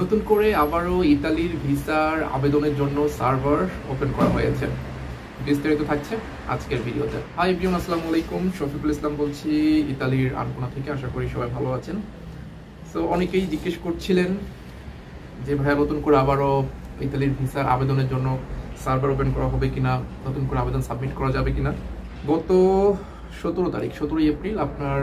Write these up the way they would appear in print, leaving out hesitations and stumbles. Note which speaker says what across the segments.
Speaker 1: নতুন করে আবারও ইতালির ভিসার আবেদনের জন্য সার্ভার ওপেন করা হয়েছে। বিস্তারিত থাকছে আজকের ভিডিওতে। হাই এভরিওয়ান, আসসালামু আলাইকুম। শফিকুল ইসলাম বলছি ইতালির আনকোনা থেকে। আশা করি সবাই ভালো আছেন। সো অনেকেই জিজ্ঞেস করছিলেন যে ভাইয়া নতুন করে আবারও ইতালির ভিসার আবেদনের জন্য সার্ভার ওপেন করা হবে কিনা, নতুন করে আবেদন সাবমিট করা যাবে কিনা। গত 17 এপ্রিল আপনার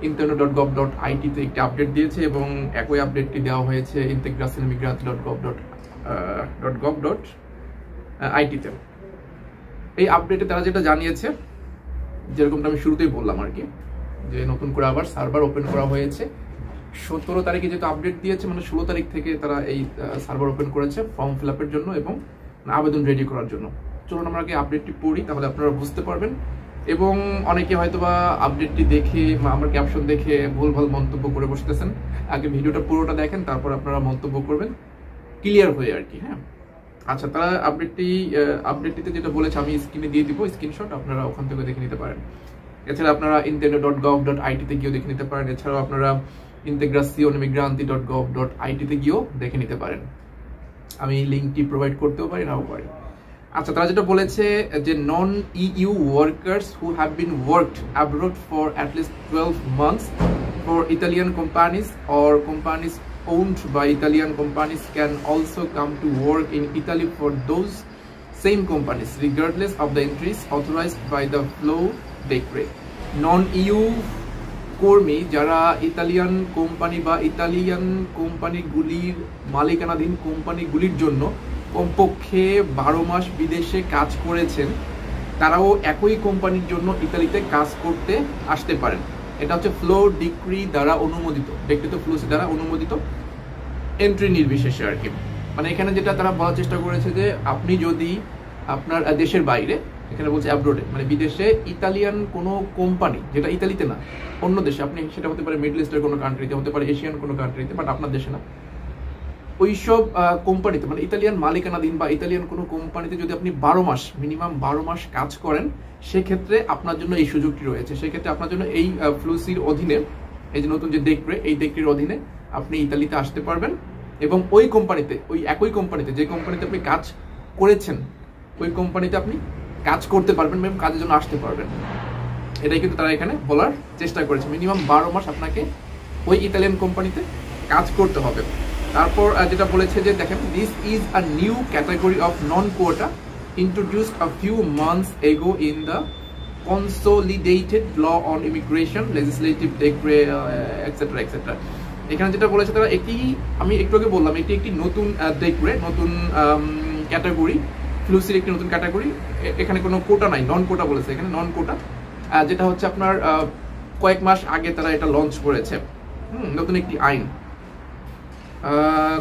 Speaker 1: interno.gov.it তে একটি আপডেট দিয়েছে এবং একই আপডেটটি দেওয়া হয়েছে integracionmigrante.gov.it তে। এই আপডেটে তারা যেটা জানিয়েছে, যেরকমটা আমি শুরুতেই বললাম আর কি, যে নতুন করে আবার সার্ভার ওপেন করা হয়েছে। 17 তারিখে যেহেতু আপডেট দিয়েছে, মানে 16 তারিখ থেকে তারা এই সার্ভার ওপেন করেছে ফর্ম ফিল আপের জন্য এবং আবেদন রেডি করার জন্য। চলুন আমরা আগে আপডেটটি পড়ি, তাহলে আপনারা বুঝতে পারবেন। এবং অনেকে হয়তোবা আপডেটটি দেখে বা আমার ক্যাপশন দেখে ভুলভাল মন্তব্য করে বসতেছেন। আগে ভিডিওটা পুরোটা দেখেন, তারপর আপনারা মন্তব্য করবেন ক্লিয়ার হয়ে আর কি। হ্যাঁ, আচ্ছা, তারা আপডেটটিতে যেটা বলেছে আমি স্ক্রিনে দিয়ে দিব স্ক্রিনশট, আপনারা ওখান থেকে দেখে নিতে পারেন। এছাড়া আপনারা interno.gov.it তে গিয়েও দেখে নিতে পারেন। এছাড়াও আপনারা integracionmigrante.gov.it তে গিয়েও দেখে নিতে পারেন। আমি লিঙ্কটি প্রোভাইড করতেও পারি, নাও পারি। আচ্ছা, তারা যেটা বলেছে যে non EU workers who have been worked abroad for at least 12 months for Italian companies or companies owned by Italian companies can also come to work in Italy for those same companies regardless of the entries authorized by the flow decree. Non EU কর্মী যারা Italian company বা Italian কোম্পানিগুলির মালিকানাধীন কোম্পানিগুলির জন্য কমপক্ষে 12 মাস বিদেশে কাজ করেছেন, তারাও একই কোম্পানির জন্য ইতালিতে কাজ করতে আসতে পারেন। এটা হচ্ছে ফ্লো ডিক্রি দ্বারা অনুমোদিত, ব্যক্তিগত ফ্লোসি দ্বারা অনুমোদিত, এন্ট্রি নির্বিশেষে আর কি। মানে এখানে যেটা তারা বলার চেষ্টা করেছে যে আপনি যদি আপনার দেশের বাইরে, এখানে বলছে অ্যাব্রোডে মানে বিদেশে, ইতালিয়ান কোনো কোম্পানি যেটা ইতালিতে না অন্য দেশে, আপনি সেটা হতে পারে মিডল ইস্টের কোনো কান্ট্রিতে, হতে পারে এশিয়ান কোনো কান্ট্রিতে, বাট আপনার দেশে না, ওইসব কোম্পানিতে মানে ইতালিয়ান মালিকানাধীন বা ইতালিয়ান কোনো কোম্পানিতে যদি আপনি 12 মাস, মিনিমাম 12 মাস কাজ করেন, সেক্ষেত্রে আপনার জন্য এই সুযোগটি রয়েছে। সেক্ষেত্রে আপনার জন্য এই ফ্লুসির অধীনে, এই যে নতুন যে ডেক্রে, এই ডেক্রির অধীনে আপনি ইতালিতে আসতে পারবেন এবং ওই কোম্পানিতে, ওই একই কোম্পানিতে যে কোম্পানিতে আপনি কাজ করেছেন, ওই কোম্পানিতে আপনি কাজ করতে পারবেন এবং কাজের জন্য আসতে পারবেন। এটাই কিন্তু তারা এখানে বলার চেষ্টা করেছে। মিনিমাম 12 মাস আপনাকে ওই ইতালিয়ান কোম্পানিতে কাজ করতে হবে। তারপর যেটা বলেছে যে দেখেন, this is a new category of non quota introduced a few months ago in the consolidated law on immigration legislative decree etc. এখানে যেটা বলেছে তারা, এটি আমি একটু আগে বললাম, এটি একটি নতুন ডেক্রে, নতুন ক্যাটাগরি, ফ্লুসির একটি নতুন ক্যাটাগরি। এখানে কোনো কোটা নাই, নন কোটা বলেছে এখানে, নন কোটা, যেটা হচ্ছে আপনার কয়েক মাস আগে তারা এটা লঞ্চ করেছে। নতুন একটি আইন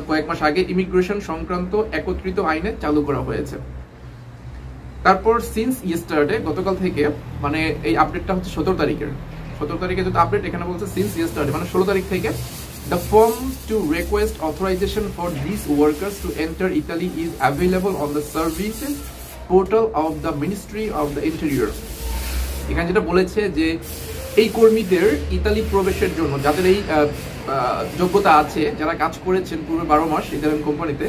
Speaker 1: কয়েক মাস আগে ইমিগ্রেশন সংক্রান্ত একত্রিত আইনে চালু করা হয়েছে। তারপর সিন্স ইয়েস্টারডে, গতকাল থেকে, মানে এই আপডেটটা হচ্ছে 17 তারিখের, 17 তারিখে যেটা আপডেট, এখানে বলছে সিন্স ইয়েস্টারডে মানে 16 তারিখ থেকে, the form to request authorization for these workers to enter Italy is available on the services portal of the Ministry of the Interior. এখানে যেটা বলেছে যে এই কর্মীদের ইতালি প্রবেশের জন্য, যাদের এই যোগ্যতা আছে, যারা কাজ করেছেন পূর্বে 12 মাস ইতালিয়ান কোম্পানিতে,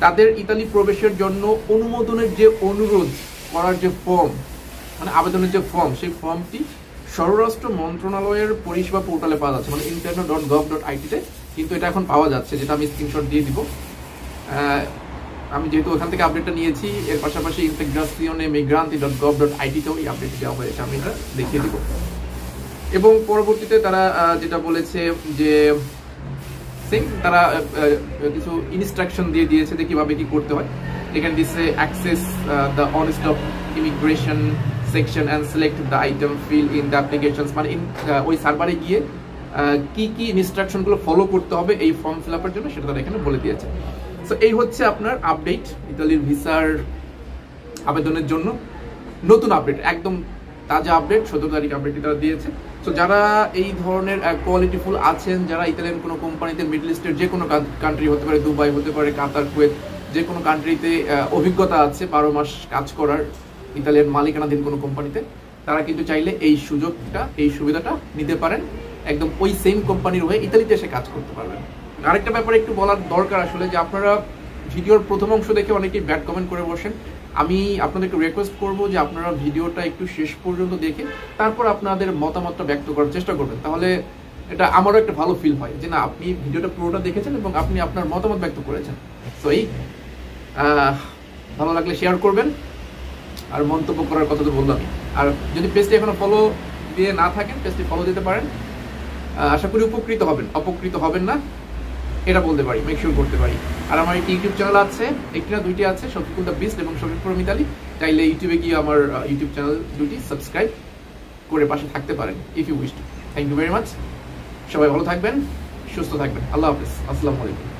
Speaker 1: তাদের ইতালি প্রবেশের জন্য অনুমোদনের যে অনুরোধ করার যে ফর্ম, মানে আবেদনের যে ফর্ম, সেই ফর্মটি স্বরাষ্ট্র মন্ত্রণালয়ের পরিষেবা পোর্টালে পাওয়া যাচ্ছে, মানে interno.gov.it তে কিন্তু এটা এখন পাওয়া যাচ্ছে, যেটা আমি স্ক্রিনশট দিয়ে দিব। আমি যেহেতু ওখান থেকে আপডেটটা নিয়েছি, এর পাশাপাশি integracionmigrante.gov.it তেও এই আপডেটটি দেওয়া হয়েছে, আমি এটা দেখিয়ে দিব। এবং পরবর্তীতে তারা যেটা বলেছে যে তারা কিছু ইনস্ট্রাকশন দিয়ে দিয়েছে যে কিভাবে কি করতে হয়। এখানে দিচ্ছে access the on stop immigration section and select the item fill in the applications, মানে ওই সার্ভারে গিয়ে কি কি ইনস্ট্রাকশনগুলো ফলো করতে হবে এই ফর্ম ফিল আপের জন্য, সেটা তারা এখানে বলে দিয়েছে। সো এই হচ্ছে আপনার আপডেট, ইতালির ভিসার আবেদনের জন্য নতুন আপডেট, একদম তাজা আপডেট, 17 তারিখ আপডেটটি তারা দিয়েছে। সো যারা এই ধরনের কোয়ালিটিফুল আছেন, যারা ইতালিয়ান কোনো কোম্পানিতে, মিডল ইস্টের যে কোনো কান্ট্রি, হতে পারে দুবাই, হতে পারে কাতার, কুয়েত, যে কোনো কান্ট্রিতে অভিজ্ঞতা আছে 12 মাস কাজ করার ইতালিয়ান মালিকানাধীন কোনো কোম্পানিতে, তারা কিন্তু চাইলে এই সুযোগটা, এই সুবিধাটা নিতে পারেন। একদম ওই সেম কোম্পানির হয়ে ইতালিতে এসে কাজ করতে পারবেন। আরেকটা ব্যাপারে একটু বলার দরকার আসলে, যে আপনারা ভিডিওর প্রথম অংশ দেখে অনেকেই ব্যাড কমেন্ট করে বসেন। আমি আপনাদেরকে রিকোয়েস্ট করব যে আপনারা ভিডিওটা একটু শেষ পর্যন্ত দেখে তারপর আপনাদের মতামতটা ব্যক্ত করার চেষ্টা করবেন, তাহলে এটা আমারও একটা ভালো ফিল হয় যে না, আপনি ভিডিওটা পুরোটা দেখেছেন এবং আপনি আপনার মতামত ব্যক্ত করেছেন। তো এই ভালো লাগলে শেয়ার করবেন, আর মন্তব্য করার কথা তো বললামই। আর যদি পেজটি এখনো ফলো দিয়ে না থাকেন, পেজটি ফলো দিতে পারেন। আশা করি উপকৃত হবেন, অপকৃত হবেন না এটা বলতে পারি, মেক শিওর করতে পারি। আর আমার একটি ইউটিউব চ্যানেল আছে, একটি না দুইটি আছে, শফিকুল দ্য বিস্ট এবং শফিকুল মিতালি। চাইলে ইউটিউবে গিয়ে আমার ইউটিউব চ্যানেল দুটি সাবস্ক্রাইব করে পাশে থাকতে পারেন if you wish to. Thank you very much. সবাই ভালো থাকবেন, সুস্থ থাকবেন। আল্লাহ হাফেজ, আসসালামু আলাইকুম।